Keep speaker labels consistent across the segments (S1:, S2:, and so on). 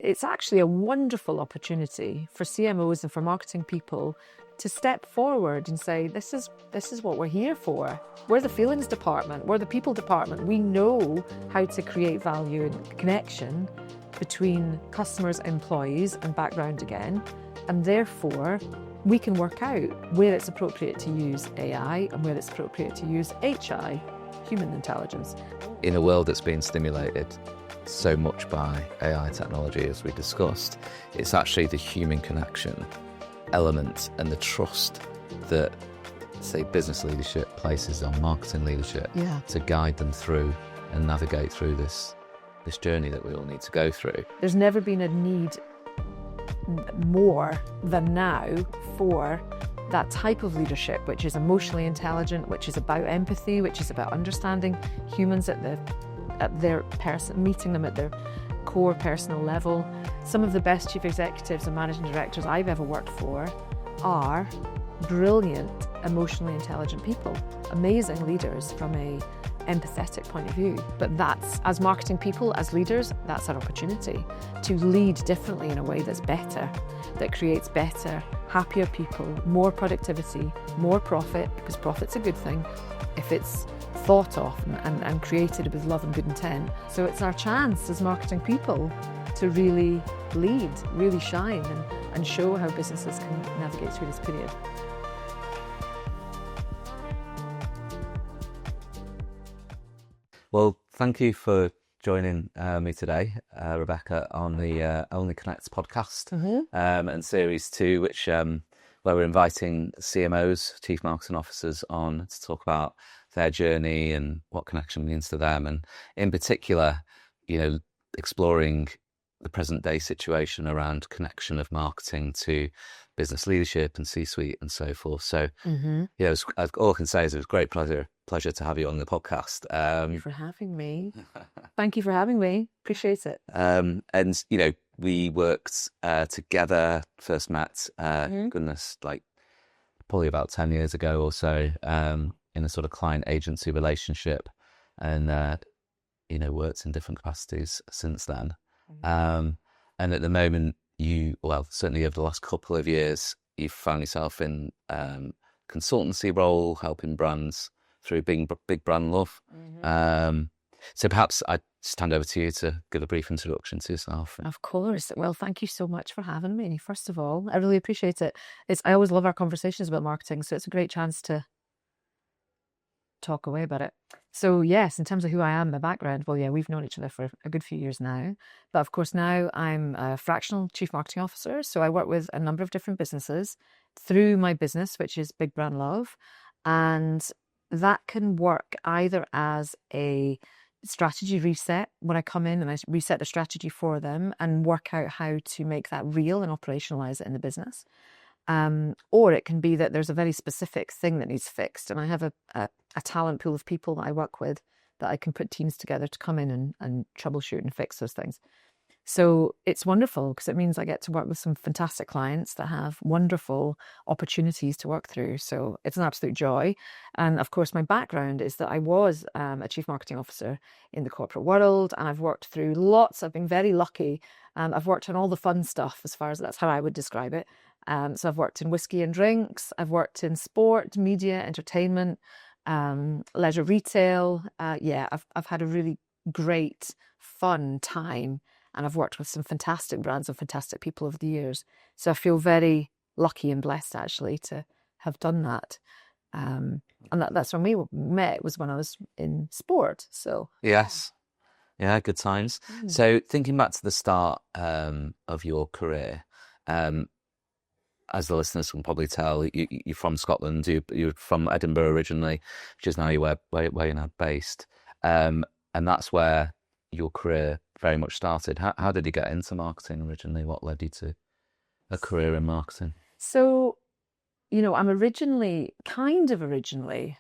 S1: it's actually a wonderful opportunity for CMOs and for marketing people to step forward and say, this is what we're here for. We're the feelings department, we're the people department. We know how to create value and connection between customers, employees, and background again. And therefore, we can work out where it's appropriate to use AI and where it's appropriate to use HI, human intelligence.
S2: In a world that's being stimulated so much by AI technology, as we discussed, it's actually the human connection element and the trust that, say, business leadership places on marketing leadership to guide them through and navigate through this journey that we all need to go through.
S1: There's never been a need more than now for that type of leadership, which is emotionally intelligent, which is about empathy, which is about understanding humans at their person, meeting them at their core personal level. Some of the best chief executives and managing directors I've ever worked for are brilliant, emotionally intelligent people, amazing leaders from a empathetic point of view. But that's, as marketing people, as leaders, that's our opportunity to lead differently in a way that's better, that creates better, happier people, more productivity, more profit, because profit's a good thing if it's thought of and created with love and good intent. So it's our chance as marketing people to really lead, really shine, and show how businesses can navigate through this period.
S2: Well, thank you for joining me today, Rebecca, on the Only Connects podcast and series 2, which where we're inviting CMOs, chief marketing officers, on to talk about their journey and what connection means to them, and in particular, exploring the present day situation around connection of marketing to business leadership and C-suite and so forth. So, all I can say is it was a great pleasure to have you on the podcast.
S1: Thank you for having me. Thank you for having me. Appreciate it.
S2: And we worked together. First met, goodness, like probably about 10 years ago or so, in a sort of client agency relationship, and worked in different capacities since then. And at the moment, certainly over the last couple of years, you've found yourself in consultancy role, helping brands through big brand love. So perhaps I'd just hand over to you to give a brief introduction to yourself.
S1: Of course. Well, thank you so much for having me. First of all, I really appreciate it. I always love our conversations about marketing, so it's a great chance to talk away about it. So yes, in terms of who I am, my background, well, yeah, we've known each other for a good few years now. But of course, now I'm a fractional chief marketing officer. So I work with a number of different businesses through my business, which is Big Brand Love. And that can work either as a strategy reset, when I come in and I reset the strategy for them and work out how to make that real and operationalize it in the business. Or it can be that there's a very specific thing that needs fixed, and I have a talent pool of people that I work with that I can put teams together to come in and troubleshoot and fix those things. So it's wonderful because it means I get to work with some fantastic clients that have wonderful opportunities to work through. So it's an absolute joy. And of course, my background is that I was a chief marketing officer in the corporate world, and I've worked through I've been very lucky. I've worked on all the fun stuff, as far as that's how I would describe it. So I've worked in whiskey and drinks, I've worked in sport, media, entertainment, leisure retail. I've had a really great, fun time, and I've worked with some fantastic brands and fantastic people over the years. So I feel very lucky and blessed, actually, to have done that. And that's when we met, was when I was in sport. So
S2: yes. Yeah, good times. So thinking back to the start of your career, as the listeners can probably tell, you're from Scotland. You're from Edinburgh originally, which is now where you're now based. And that's where your career very much started. How did you get into marketing originally? What led you to a career in marketing?
S1: So, I'm originally,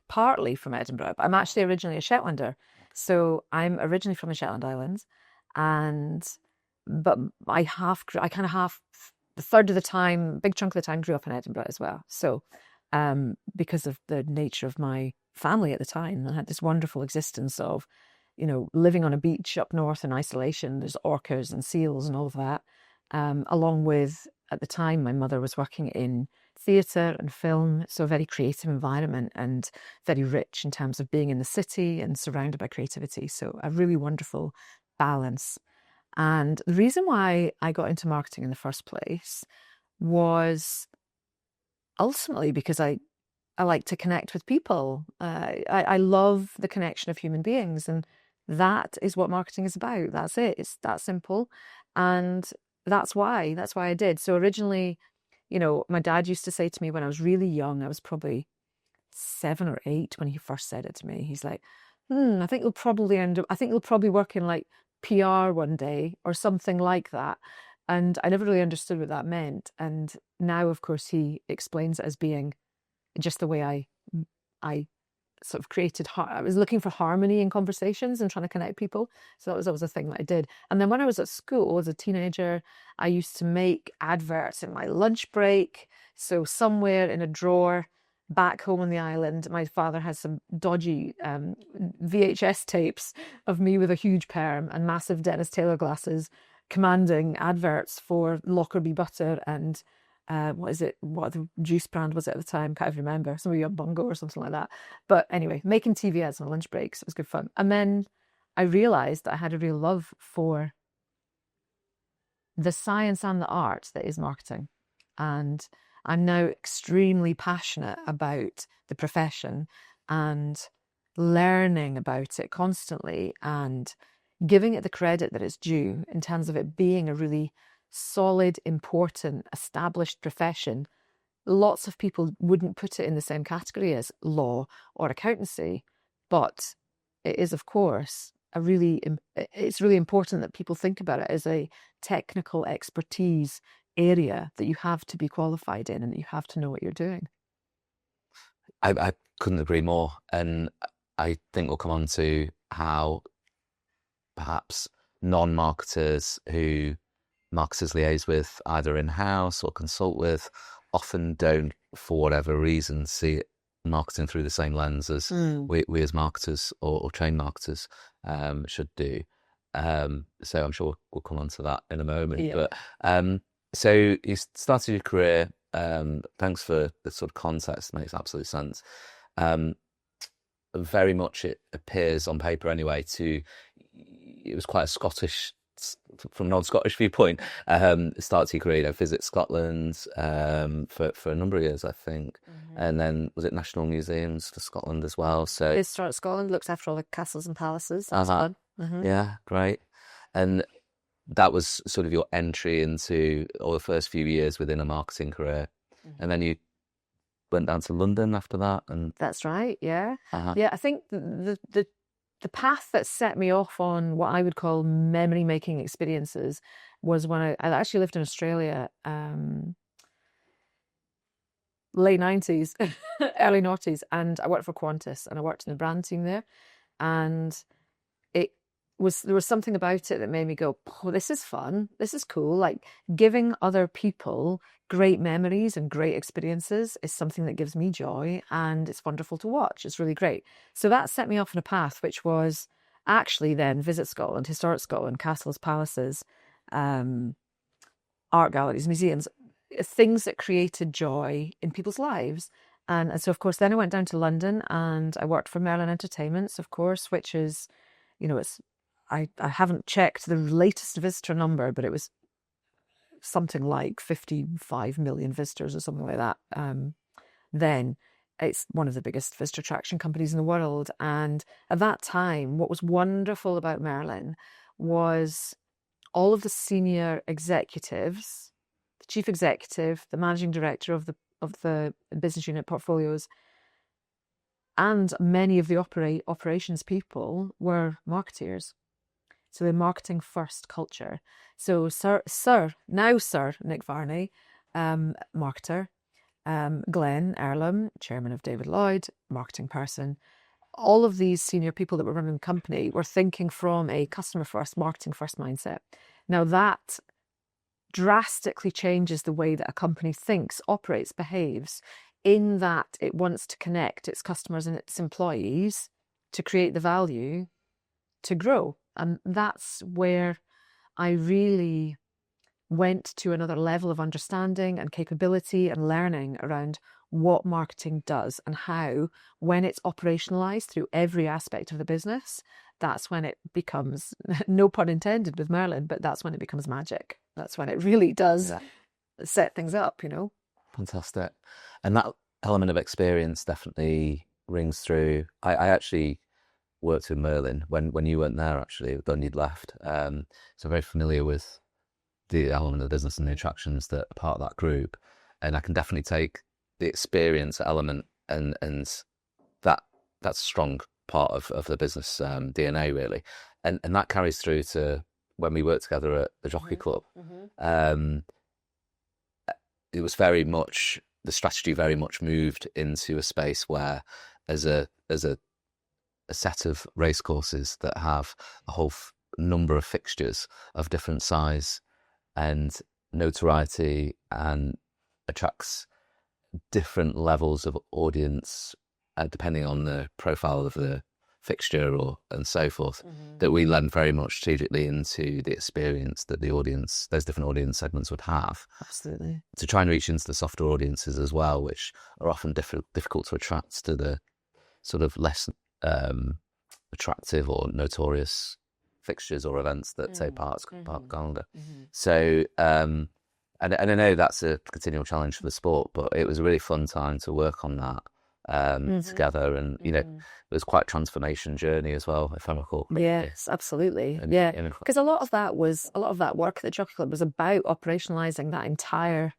S1: partly from Edinburgh, but I'm actually originally a Shetlander. So I'm originally from the Shetland Islands, but I a third of the time, big chunk of the time, grew up in Edinburgh as well. So because of the nature of my family at the time, I had this wonderful existence of, living on a beach up north in isolation. There's orcas and seals and all of that. Along with, at the time, my mother was working in theatre and film, so a very creative environment and very rich in terms of being in the city and surrounded by creativity. So a really wonderful balance. And the reason why I got into marketing in the first place was ultimately because I like to connect with people. I love the connection of human beings, and that is what marketing is about. That's it. It's that simple. And that's why I did. So originally, my dad used to say to me when I was really young, I was probably 7 or 8 when he first said it to me. He's like, I think you'll probably work in like PR one day or something like that. And I never really understood what that meant. And now, of course, he explains it as being just the way I sort of I was looking for harmony in conversations and trying to connect people. So that was always a thing that I did. And then when I was at school as a teenager, I used to make adverts in my lunch break. So somewhere in a drawer back home on the island, my father has some dodgy VHS tapes of me with a huge perm and massive Dennis Taylor glasses commanding adverts for Lockerbie butter and what the juice brand was it at the time? Can't even remember. Some of you Bungo or something like that. But anyway, making TV ads on lunch breaks, it was good fun. And then I realized that I had a real love for the science and the art that is marketing. And I'm now extremely passionate about the profession and learning about it constantly and giving it the credit that it's due in terms of it being a really solid, important, established profession. Lots of people wouldn't put it in the same category as law or accountancy, but it is, of course, it's really important that people think about it as a technical expertise area that you have to be qualified in and that you have to know what you're doing.
S2: I couldn't agree more. And I think we'll come on to how perhaps non-marketers who marketers liaise with either in-house or consult with often don't, for whatever reason, see marketing through the same lens as we as marketers or trained marketers should do. So I'm sure we'll come on to that in a moment.
S1: Yeah.
S2: But so you started your career. Thanks for the sort of context. Makes absolute sense. Very much it appears on paper anyway it was quite a Scottish, from a non-Scottish viewpoint, start to your career, Visit Scotland for a number of years, I think. And then was it National Museums for Scotland as well? So
S1: This Start Scotland looks after all the castles and palaces. That's fun.
S2: Yeah, great. And that was sort of your entry into, or the first few years within a marketing career. And then you went down to London after that. And
S1: that's right. Yeah. Yeah. I think the path that set me off on what I would call memory making experiences was when I actually lived in Australia, late 90s, early noughties, and I worked for Qantas and I worked in the brand team there. And there was something about it that made me go, oh, this is fun. This is cool. Like giving other people great memories and great experiences is something that gives me joy and it's wonderful to watch. It's really great. So that set me off on a path, which was actually then Visit Scotland, Historic Scotland, castles, palaces, art galleries, museums, things that created joy in people's lives. And so, of course, then I went down to London and I worked for Merlin Entertainments, of course, which is, it's, I haven't checked the latest visitor number, but it was something like 55 million visitors or something like that. Then it's one of the biggest visitor attraction companies in the world. And at that time, what was wonderful about Merlin was all of the senior executives, the chief executive, the managing director of the business unit portfolios, and many of the operations people were marketeers. So the marketing first culture. So now Sir Nick Varney, marketer, Glenn Earlham, chairman of David Lloyd, marketing person. All of these senior people that were running the company were thinking from a customer first, marketing first mindset. Now that drastically changes the way that a company thinks, operates, behaves, in that it wants to connect its customers and its employees to create the value to grow. And that's where I really went to another level of understanding and capability and learning around what marketing does and how, when it's operationalized through every aspect of the business, that's when it becomes, no pun intended with Merlin, but that's when it becomes magic. That's when it really does set things up, you know.
S2: Fantastic. And that element of experience definitely rings through. I actually worked with Merlin when you weren't there, actually, when you'd left. So I'm very familiar with the element of the business and the attractions that are part of that group. And I can definitely take the experience element and that's a strong part of the business DNA, really. And that carries through to when we worked together at the Jockey Club. It was very much, the strategy very much moved into a space where as a set of racecourses that have a whole number of fixtures of different size and notoriety and attracts different levels of audience depending on the profile of the fixture and so forth, that we lend very much strategically into the experience that the audience, those different audience segments would have.
S1: Absolutely.
S2: To try and reach into the softer audiences as well, which are often difficult to attract to the sort of less attractive or notorious fixtures or events that take part calendar. So, and I know that's a continual challenge for the sport, but it was a really fun time to work on that together. And, you know, it was quite a transformation journey as well, if I recall.
S1: Yes, absolutely. Because a lot of that work at the Jockey Club was about operationalizing that entire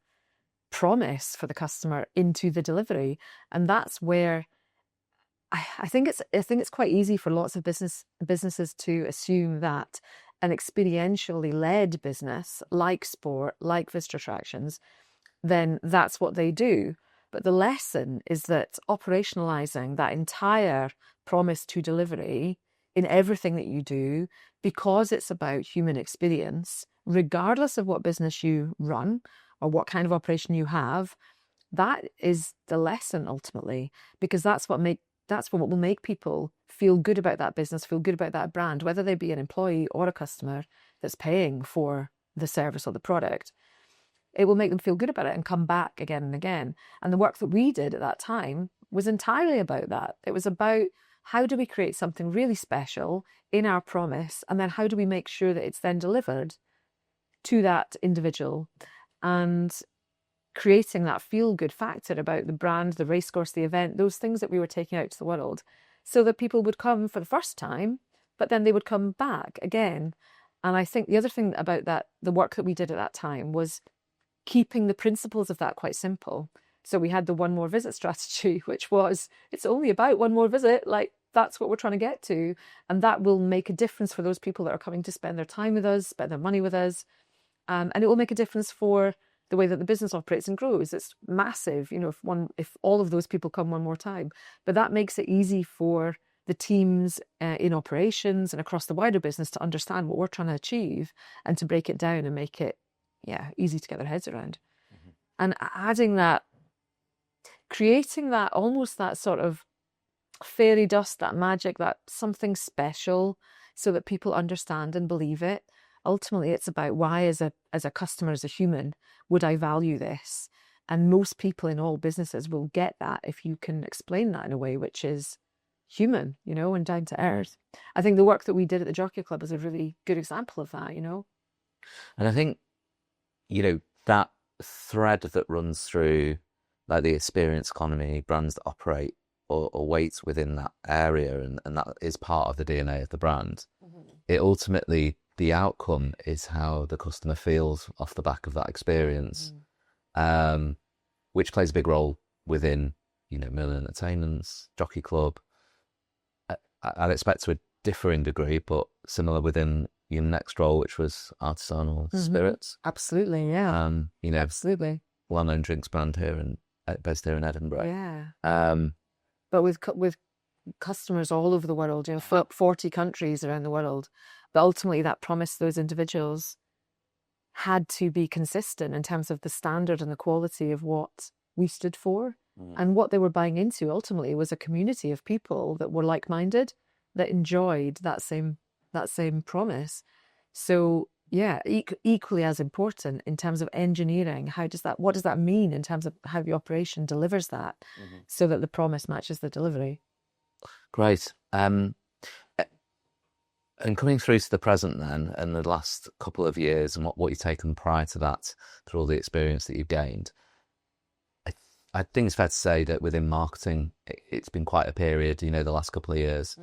S1: promise for the customer into the delivery. And that's where I think it's quite easy for lots of businesses to assume that an experientially led business like sport, like visitor attractions, then that's what they do. But the lesson is that operationalizing that entire promise to delivery in everything that you do, because it's about human experience, regardless of what business you run or what kind of operation you have, that is the lesson ultimately, because that's what will make people feel good about that business, feel good about that brand, whether they be an employee or a customer that's paying for the service or the product. It will make them feel good about it and come back again and again. And the work that we did at that time was entirely about that. It was about how do we create something really special in our promise, and then how do we make sure that it's then delivered to that individual, and creating that feel-good factor about the brand, the racecourse, the event, those things that we were taking out to the world, so that people would come for the first time, but then they would come back again. And I think the other thing about that, the work that we did at that time, was keeping the principles of that quite simple. So we had the one more visit strategy, which was, it's only about one more visit, like that's what we're trying to get to. And that will make a difference for those people that are coming to spend their time with us, spend their money with us. And it will make a difference for the way that the business operates and grows. It's massive, you know, if all of those people come one more time. But that makes it easy for the teams in operations and across the wider business to understand what we're trying to achieve and to break it down and make it, easy to get their heads around. And adding that, creating that, almost that sort of fairy dust, that magic, that something special, so that people understand and believe it. Ultimately, it's about why, as a customer, as a human, would I value this? And most people in all businesses will get that if you can explain that in a way which is human, you know, and down to earth. I think the work that we did at the Jockey Club is a really good example of that, you know.
S2: And I think, you know, that thread that runs through like the experience economy, brands that operate or weight within that area, and that is part of the DNA of the brand. It ultimately, the outcome is how the customer feels off the back of that experience, which plays a big role within, you know, Merlin Entertainment's Jockey Club. I'd expect to a differing degree, but similar within your next role, which was Artisanal Spirits.
S1: Absolutely, yeah.
S2: You know,
S1: absolutely,
S2: well-known drinks brand here and based here in Edinburgh.
S1: Yeah. But with customers all over the world, you know, 40 countries around the world. But ultimately, that promise to those individuals had to be consistent in terms of the standard and the quality of what we stood for. And what they were buying into ultimately was a community of people that were like-minded, that enjoyed that same that same promise. So yeah, equally as important in terms of engineering. What does that mean in terms of how the operation delivers that, so that the promise matches the delivery?
S2: Great. And coming through to the present then, and the last couple of years, and what you've taken prior to that, through all the experience that you've gained, I think it's fair to say that within marketing, it's been quite a period, the last couple of years.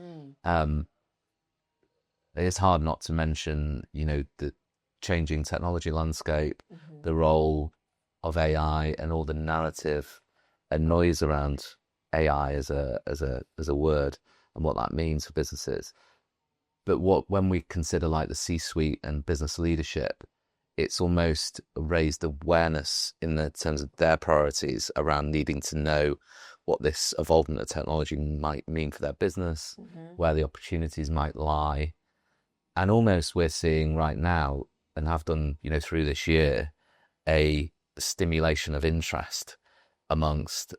S2: It's hard not to mention, the changing technology landscape, the role of AI, and all the narrative and noise around AI as a word, and what that means for businesses. But when we consider like the C-suite and business leadership, it's almost raised awareness in the terms of their priorities around needing to know what this evolvement of technology might mean for their business, where the opportunities might lie. And almost we're seeing right now, and have done, through this year, a stimulation of interest amongst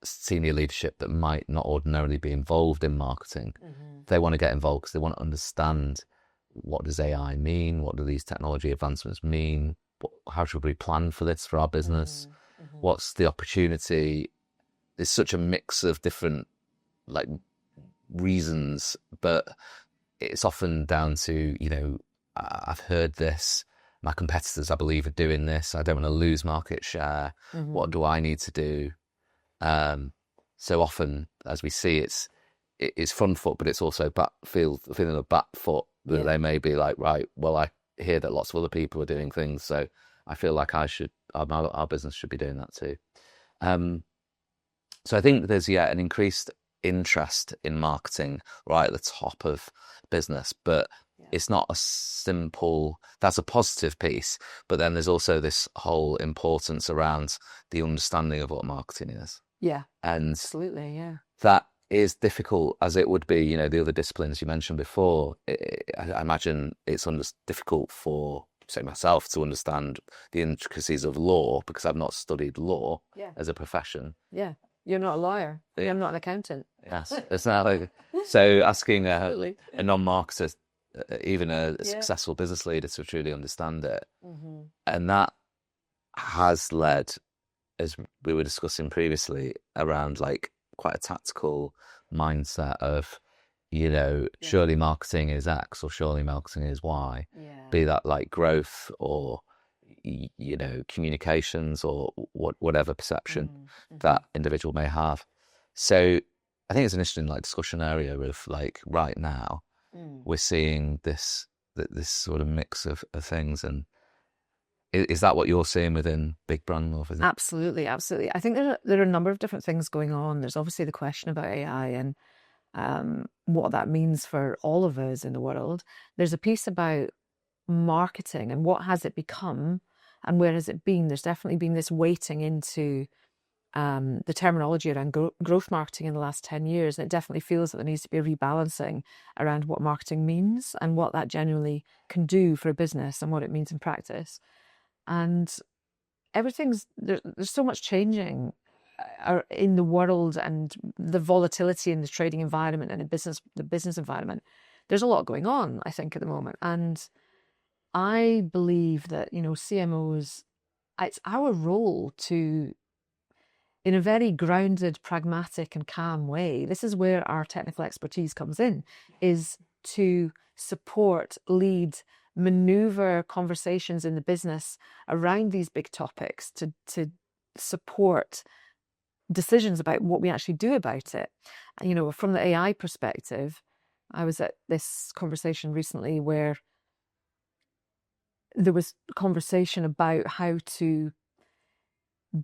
S2: senior leadership that might not ordinarily be involved in marketing. They want to get involved because they want to understand, what does AI mean? What do these technology advancements mean? How should we plan for this for our business? What's the opportunity? There's such a mix of different like reasons, but it's often down to, I've heard this, my competitors, I believe, are doing this. I don't want to lose market share. What do I need to do? So often, as we see, it's front foot, but it's also feeling of back foot, that they may be like, right, well, I hear that lots of other people are doing things, so I feel like our business should be doing that too. So I think there's an increased interest in marketing right at the top of business, but it's not a simple, that's a positive piece, but then there's also this whole importance around the understanding of what marketing is.
S1: Yeah,
S2: and
S1: absolutely, yeah.
S2: That is difficult as it would be, the other disciplines you mentioned before. I imagine it's difficult for, say, myself to understand the intricacies of law, because I've not studied law as a profession.
S1: Yeah, you're not a lawyer. I'm not an accountant.
S2: Yes, it's not like, so asking a non-marketer, even a successful business leader, to truly understand it. And that has led, as we were discussing previously, around like quite a tactical mindset of, surely marketing is X or surely marketing is Y, be that like growth or, communications or whatever perception that individual may have. So I think it's an interesting like discussion area of like right now we're seeing this sort of mix of things. And is that what you're seeing within Big Brand?
S1: Absolutely. I think there are a number of different things going on. There's obviously the question about AI and what that means for all of us in the world. There's a piece about marketing and what has it become and where has it been. There's definitely been this weighting into the terminology around growth marketing in the last 10 years. And it definitely feels that there needs to be a rebalancing around what marketing means and what that genuinely can do for a business and what it means in practice. And there's so much changing in the world, and the volatility in the trading environment and the business environment. There's a lot going on, I think, at the moment. And I believe that, CMOs, it's our role to, in a very grounded, pragmatic and calm way, this is where our technical expertise comes in, is to support, lead, maneuver conversations in the business around these big topics, to support decisions about what we actually do about it. From the AI perspective, I was at this conversation recently where there was conversation about how to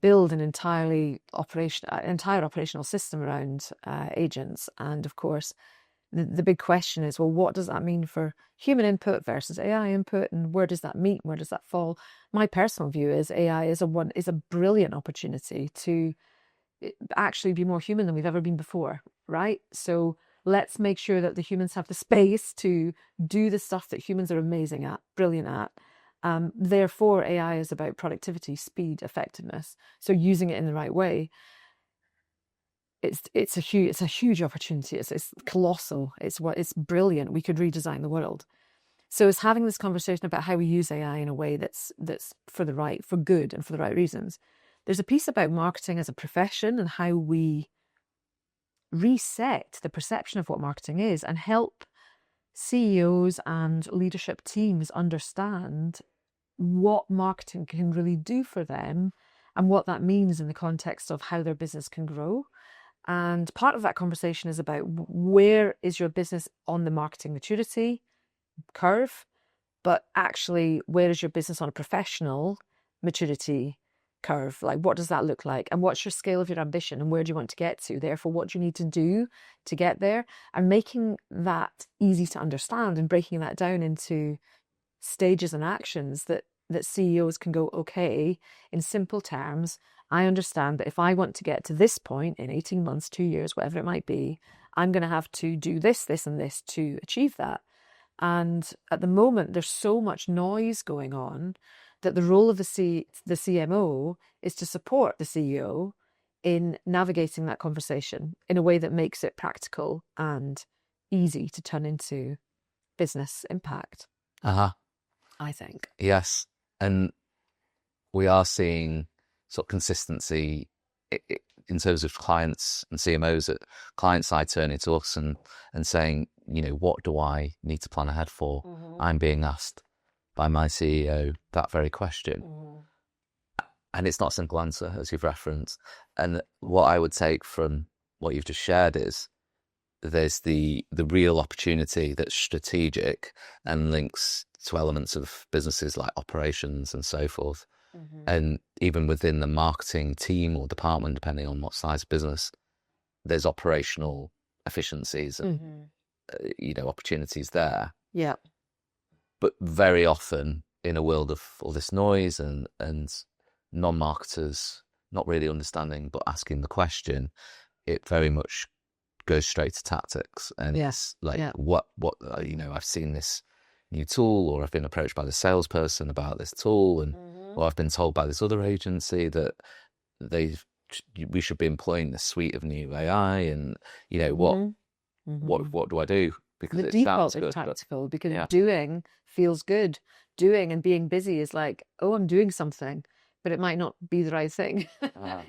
S1: build an entire operational system around agents. And of course, the big question is, well, what does that mean for human input versus AI input, and where does that meet? Where does that fall? My personal view is AI is a brilliant opportunity to actually be more human than we've ever been before, right? So let's make sure that the humans have the space to do the stuff that humans are amazing at, brilliant at. Therefore, AI is about productivity, speed, effectiveness. So using it in the right way. it's a huge opportunity. It's colossal. It's brilliant. We could redesign the world. So it's having this conversation about how we use AI in a way that's for good and for the right reasons. There's a piece about marketing as a profession and how we reset the perception of what marketing is and help CEOs and leadership teams understand what marketing can really do for them and what that means in the context of how their business can grow. And part of that conversation is about where is your business on the marketing maturity curve, but actually, where is your business on a professional maturity curve? Like, what does that look like? And what's your scale of your ambition? And where do you want to get to? Therefore, what do you need to do to get there? And making that easy to understand and breaking that down into stages and actions that CEOs can go, okay, in simple terms, I understand that if I want to get to this point in 18 months, 2 years, whatever it might be, I'm going to have to do this, this, and this to achieve that. And at the moment, there's so much noise going on that the role of the CMO is to support the CEO in navigating that conversation in a way that makes it practical and easy to turn into business impact. I think.
S2: Yes. And we are seeing sort of consistency in terms of clients and CMOs at client side turning to us and saying, what do I need to plan ahead for? I'm being asked by my CEO that very question. And it's not a simple answer, as you've referenced. And what I would take from what you've just shared is there's the real opportunity that's strategic and links to elements of businesses like operations and so forth. And even within the marketing team or department, depending on what size of business, there's operational efficiencies and opportunities there.
S1: Yeah.
S2: But very often in a world of all this noise and non-marketers not really understanding but asking the question, it very much goes straight to tactics. And it's like, what I've seen this new tool, or I've been approached by the salesperson about this tool, and or I've been told by this other agency that we should be employing this suite of new AI, and what do I do? Because
S1: the
S2: it
S1: default
S2: sounds good,
S1: is tactical, because
S2: yeah.
S1: doing feels good. Doing and being busy is like, oh, I'm doing something, but it might not be the right thing.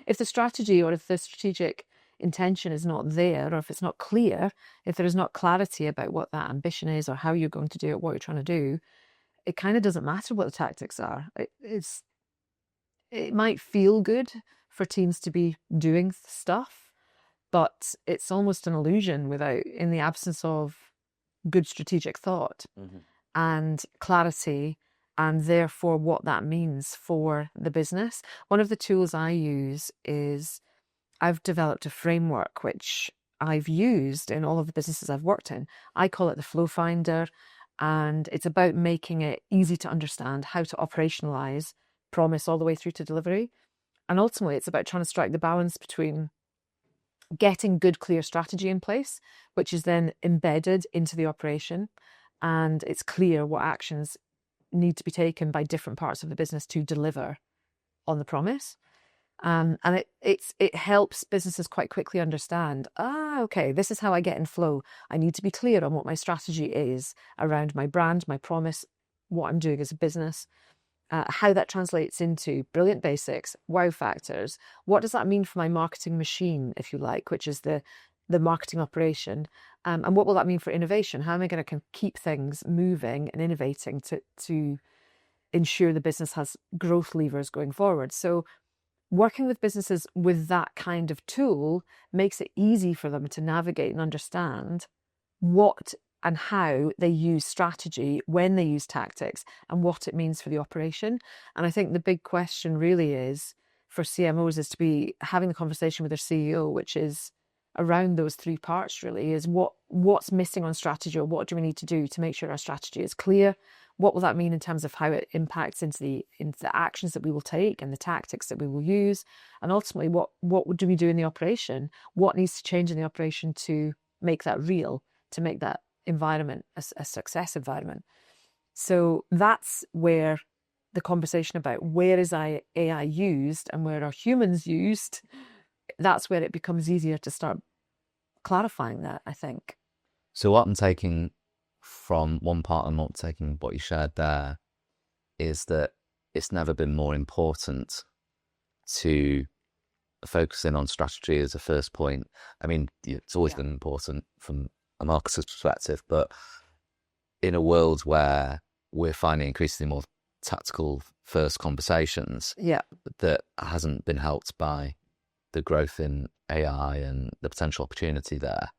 S1: If the strategy or if the strategic intention is not there, or if it's not clear, if there is not clarity about what that ambition is or how you're going to do it, what you're trying to do, it kind of doesn't matter what the tactics are. It might feel good for teams to be doing stuff, but it's almost an illusion in the absence of good strategic thought and clarity, and therefore what that means for the business. One of the tools I use is I've developed a framework which I've used in all of the businesses I've worked in. I call it the Flow Finder, and it's about making it easy to understand how to operationalize promise all the way through to delivery. And ultimately, it's about trying to strike the balance between getting good, clear strategy in place, which is then embedded into the operation, and it's clear what actions need to be taken by different parts of the business to deliver on the promise. And it helps businesses quite quickly understand, okay, this is how I get in flow. I need to be clear on what my strategy is around my brand, my promise, what I'm doing as a business, how that translates into brilliant basics, wow factors. What does that mean for my marketing machine, if you like, which is the marketing operation? And what will that mean for innovation? How am I going to keep things moving and innovating to ensure the business has growth levers going forward? So working with businesses with that kind of tool makes it easy for them to navigate and understand what and how they use strategy, when they use tactics, and what it means for the operation. And I think the big question really is for CMOs is to be having the conversation with their CEO, which is around those three parts really, is what's missing on strategy, or what do we need to do to make sure our strategy is clear? What will that mean in terms of how it impacts into the actions that we will take and the tactics that we will use? And ultimately, what do we do in the operation? What needs to change in the operation to make that real, to make that environment a success environment? So that's where the conversation about where is AI used and where are humans used, that's where it becomes easier to start clarifying that, I think.
S2: So what I'm taking from one part and not taking what you shared there is that it's never been more important to focus in on strategy as a first point. I mean, it's always been important from a marketer's perspective, but in a world where we're finding increasingly more tactical first conversations, that hasn't been helped by the growth in AI and the potential opportunity there.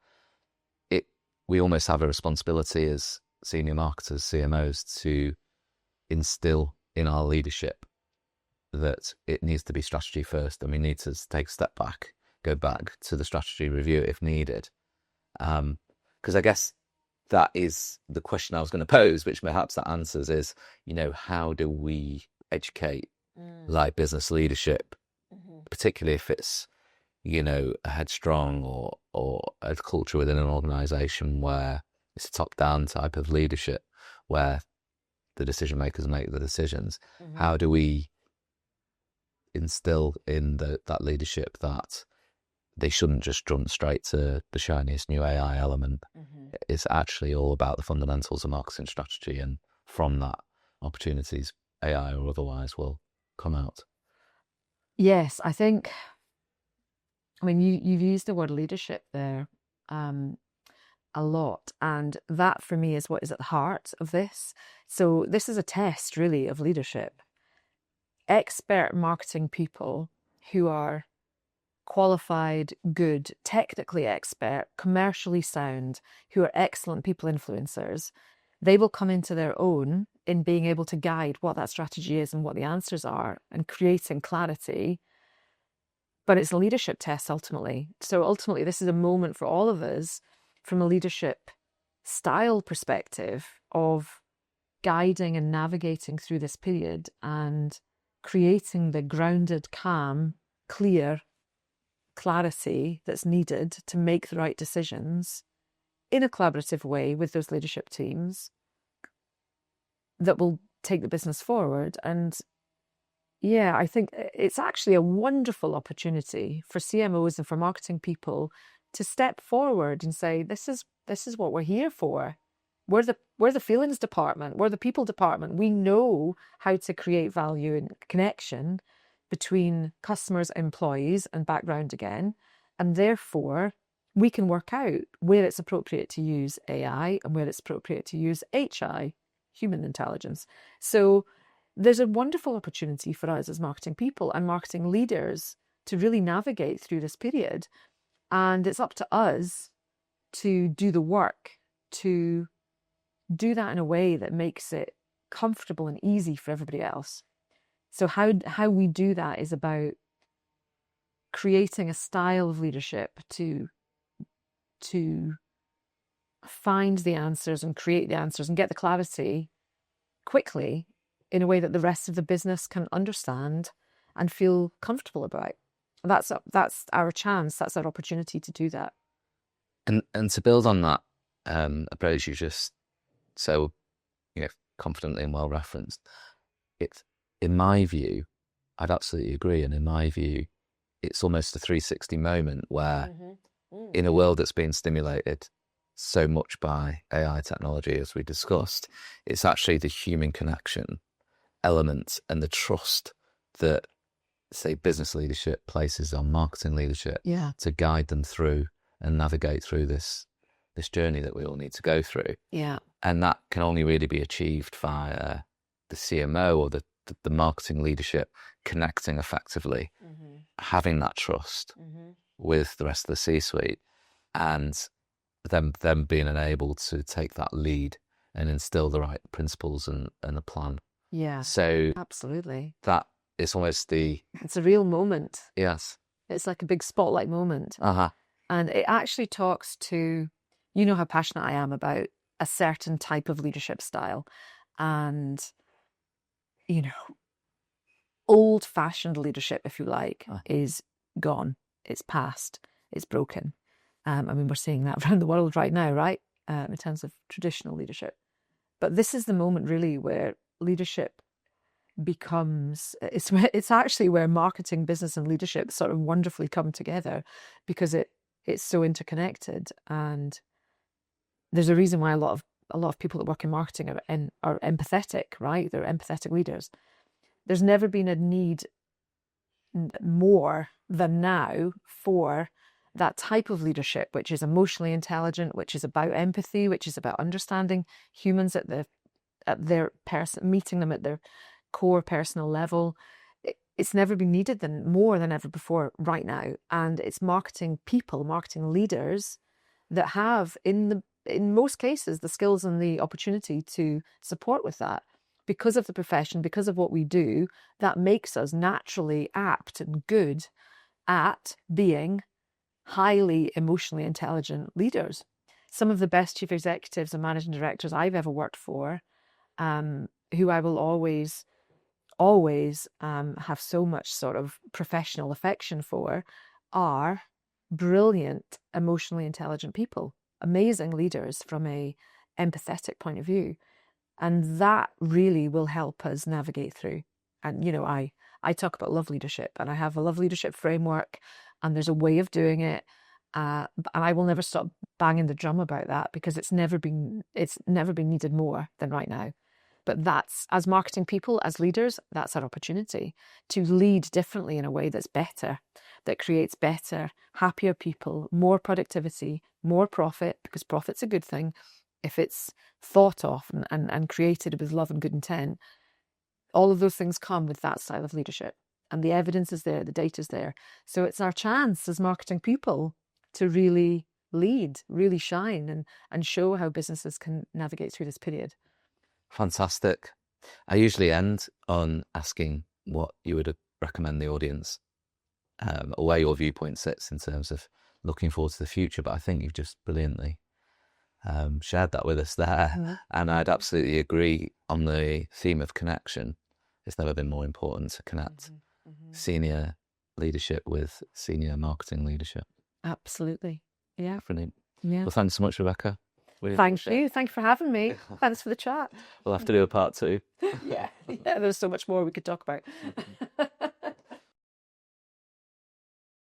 S2: We almost have a responsibility as senior marketers, CMOs, to instill in our leadership that it needs to be strategy first, and we need to take a step back, go back to the strategy review if needed. Because I guess that is the question I was going to pose, which perhaps that answers is, how do we educate like business leadership, particularly if it's, a headstrong or a culture within an organization where it's a top-down type of leadership, where the decision makers make the decisions. How do we instill in that leadership that they shouldn't just jump straight to the shiniest new AI element? It's actually all about the fundamentals of marketing strategy, and from that, opportunities, AI or otherwise, will come out.
S1: Yes, I think, you've used the word leadership there a lot, and that for me is what is at the heart of this. So this is a test really of leadership. Expert marketing people who are qualified, good, technically expert, commercially sound, who are excellent people influencers, they will come into their own in being able to guide what that strategy is and what the answers are and creating clarity. But it's a leadership test ultimately. So ultimately, this is a moment for all of us from a leadership style perspective of guiding and navigating through this period and creating the grounded, calm, clear clarity that's needed to make the right decisions in a collaborative way with those leadership teams that will take the business forward. And yeah, I think it's actually a wonderful opportunity for CMOs and for marketing people to step forward and say, this is what we're here for. We're the feelings department. We're the people department. We know how to create value and connection between customers, employees, and background again. And therefore, we can work out where it's appropriate to use AI and where it's appropriate to use HI, human intelligence. So there's a wonderful opportunity for us as marketing people and marketing leaders to really navigate through this period. And it's up to us to do the work, to do that in a way that makes it comfortable and easy for everybody else. So how we do that is about creating a style of leadership to find the answers and create the answers and get the clarity quickly in a way that the rest of the business can understand and feel comfortable about. That's our chance. That's our opportunity to do that.
S2: And to build on that approach you just so confidently and well referenced, it's, in my view, I'd absolutely agree. And in my view, it's almost a 360 moment where in a world that's been stimulated so much by AI technology, as we discussed, it's actually the human connection element and the trust that, say, business leadership places on marketing leadership to guide them through and navigate through this journey that we all need to go through.
S1: Yeah.
S2: And that can only really be achieved via the CMO or the marketing leadership connecting effectively, having that trust with the rest of the C-suite, and them being enabled to take that lead and instill the right principles and a plan.
S1: Yeah.
S2: So
S1: absolutely.
S2: That is almost
S1: it's a real moment.
S2: Yes.
S1: It's like a big spotlight moment. And it actually talks to, how passionate I am about a certain type of leadership style. And, old-fashioned leadership, if you like, is gone. It's past. It's broken. We're seeing that around the world right now, right? In terms of traditional leadership. But this is the moment really where leadership becomes, it's actually where marketing, business, and leadership sort of wonderfully come together, because it's so interconnected. And there's a reason why a lot of people that work in marketing are empathetic, right? They're empathetic leaders. There's never been a need more than now for that type of leadership, which is emotionally intelligent, which is about empathy, which is about understanding humans at their person, meeting them at their core personal level. It's never been needed more than ever before right now. And it's marketing people, marketing leaders that have, in most cases, the skills and the opportunity to support with that. Because of the profession, because of what we do, that makes us naturally apt and good at being highly emotionally intelligent leaders. Some of the best chief executives and managing directors I've ever worked for, who I will always have so much sort of professional affection for, are brilliant, emotionally intelligent people, amazing leaders from a empathetic point of view. And that really will help us navigate through. And, I talk about love leadership, and I have a love leadership framework, and there's a way of doing it. And I will never stop banging the drum about that, because it's never been needed more than right now. But that's, as marketing people, as leaders, that's our opportunity to lead differently in a way that's better, that creates better, happier people, more productivity, more profit, because profit's a good thing if it's thought of and created with love and good intent. All of those things come with that style of leadership. And the evidence is there, the data's there. So it's our chance as marketing people to really lead, really shine, and show how businesses can navigate through this period.
S2: Fantastic. I usually end on asking what you would recommend the audience, or where your viewpoint sits in terms of looking forward to the future. But I think you've just brilliantly shared that with us there. Mm-hmm. And I'd absolutely agree on the theme of connection. It's never been more important to connect senior leadership with senior marketing leadership.
S1: Absolutely. Yeah.
S2: Brilliant.
S1: Yeah.
S2: Well, thanks so much, Rebecca.
S1: Thank you. Thanks for having me. Thanks for the chat.
S2: We'll have to do a part 2.
S1: Yeah, there's so much more we could talk about.